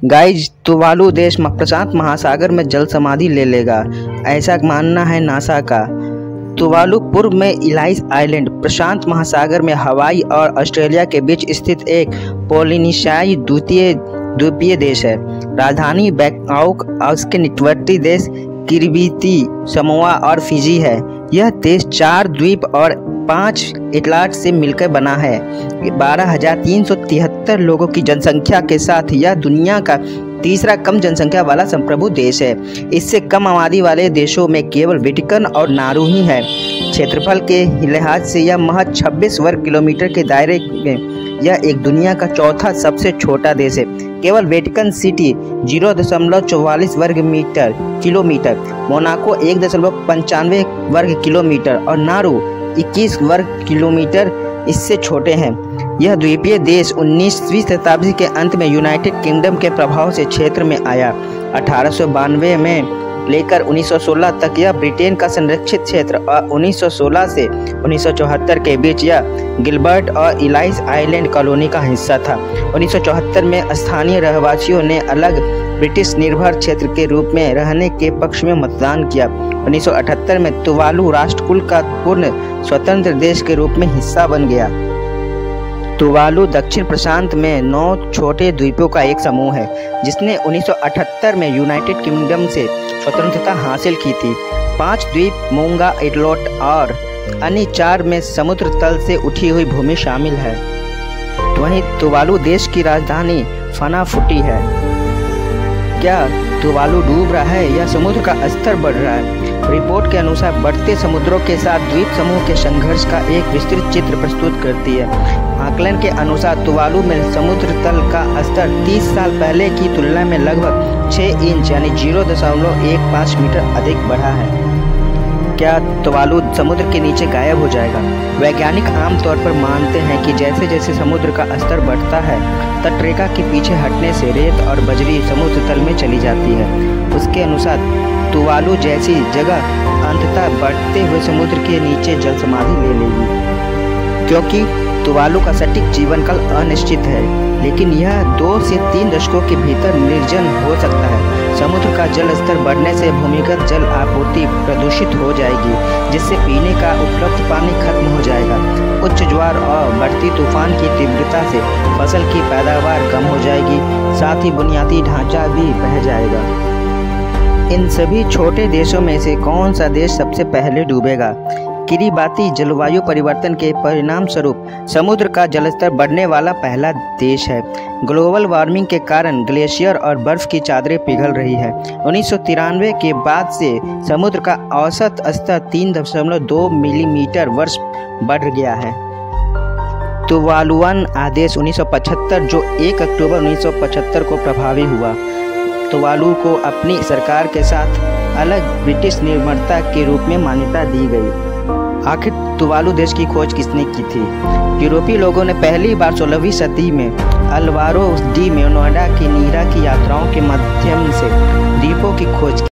Guys Tuvalu देश प्रशांत महासागर में जल समाधि ले लेगा, ऐसा मानना है नासा का। तुवालू पूर्व में इलाइस आइलैंड प्रशांत महासागर में हवाई और ऑस्ट्रेलिया के बीच स्थित एक पोलिनेशियाई द्वीपीय देश है। राजधानी बैंकॉक और उसके निकटवर्ती देश किरिबाती, समोआ और फिजी है। यह देश 4 द्वीप और 5 आइलैंड से मिलकर बना है। 12,373 लोगों की जनसंख्या के साथ यह दुनिया का तीसरा कम जनसंख्या वाला संप्रभु देश है। इससे कम आबादी वाले देशों में केवल वेटिकन और नारू ही है। क्षेत्रफल के लिहाज से यह महज 26 वर्ग किलोमीटर के दायरे में यह एक दुनिया का चौथा सबसे छोटा देश है। केवल वेटिकन सिटी 0.44 वर्ग किलोमीटर, मोनाको 1.95 वर्ग किलोमीटर और नारू 21 वर्ग किलोमीटर इससे छोटे हैं। यह द्वीपीय देश 19वीं शताब्दी के अंत में यूनाइटेड किंगडम के प्रभाव से क्षेत्र में आया। 1892 में लेकर 1916 तक यह ब्रिटेन का संरक्षित क्षेत्र और 1916 से 1974 के बीच यह गिलबर्ट और इलाइस आइलैंड कॉलोनी का हिस्सा था। 1974 में स्थानीय रहवासियों ने अलग ब्रिटिश निर्भर क्षेत्र के रूप में रहने के पक्ष में मतदान किया। 1978 में तुवालू राष्ट्रकुल का पूर्ण स्वतंत्र देश के रूप में हिस्सा बन गया। तुवालू दक्षिण प्रशांत में 9 छोटे द्वीपों का एक समूह है, जिसने 1978 में यूनाइटेड किंगडम से स्वतंत्रता हासिल की थी। 5 द्वीप मूंगा आइलैंड और अन्य 4 में समुद्र तल से उठी हुई भूमि शामिल है। वहीं तुवालू देश की राजधानी फनाफुटी है। क्या तुवालू डूब रहा है या समुद्र का स्तर बढ़ रहा है? रिपोर्ट के अनुसार बढ़ते समुद्रों के साथ द्वीप समूह के संघर्ष का एक विस्तृत चित्र प्रस्तुत करती है। आकलन के अनुसार तुवालू में समुद्र तल का स्तर 30 साल पहले की तुलना में लगभग 6 इंच यानी 0.15 मीटर अधिक बढ़ा है। क्या तुवालू समुद्र के नीचे गायब हो जाएगा? वैज्ञानिक आमतौर पर मानते हैं कि जैसे जैसे समुद्र का स्तर बढ़ता है, तटरेखा के पीछे हटने से रेत और बजरी समुद्र तल में चली जाती है। उसके अनुसार तुवालू जैसी जगह अंततः बढ़ते हुए समुद्र के नीचे जल समाधि ले लेगी। क्योंकि तुवालू का सटीक जीवन काल अनिश्चित है, लेकिन यह 2 से 3 दशकों के भीतर निर्जन हो सकता है। समुद्र का जल स्तर बढ़ने से भूमिगत जल आपूर्ति प्रदूषित हो जाएगी, जिससे पीने का उपलब्ध पानी खत्म हो जाएगा। उच्च ज्वार और बढ़ती तूफान की तीव्रता से फसल की पैदावार कम हो जाएगी, साथ ही बुनियादी ढांचा भी बह जाएगा। इन सभी छोटे देशों में से कौन सा देश सबसे पहले डूबेगा? किरिबाती जलवायु परिवर्तन के परिणाम स्वरूप समुद्र का जलस्तर बढ़ने वाला पहला देश है। ग्लोबल वार्मिंग के कारण ग्लेशियर और बर्फ की चादरें पिघल रही है। 1993 के बाद से समुद्र का औसत स्तर 3.2 मिलीमीटर वर्ष बढ़ गया है। तुवालुअन आदेश 1975 जो 1 अक्टूबर 1975 को प्रभावी हुआ, तुवालू को अपनी सरकार के साथ अलग ब्रिटिश निर्भरता के रूप में मान्यता दी गई। आखिर तुवालू देश की खोज किसने की थी? यूरोपीय लोगों ने पहली बार 16वीं सदी में अल्वारो डी मेनोदा की नीरा की यात्राओं के माध्यम से द्वीपों की खोज की।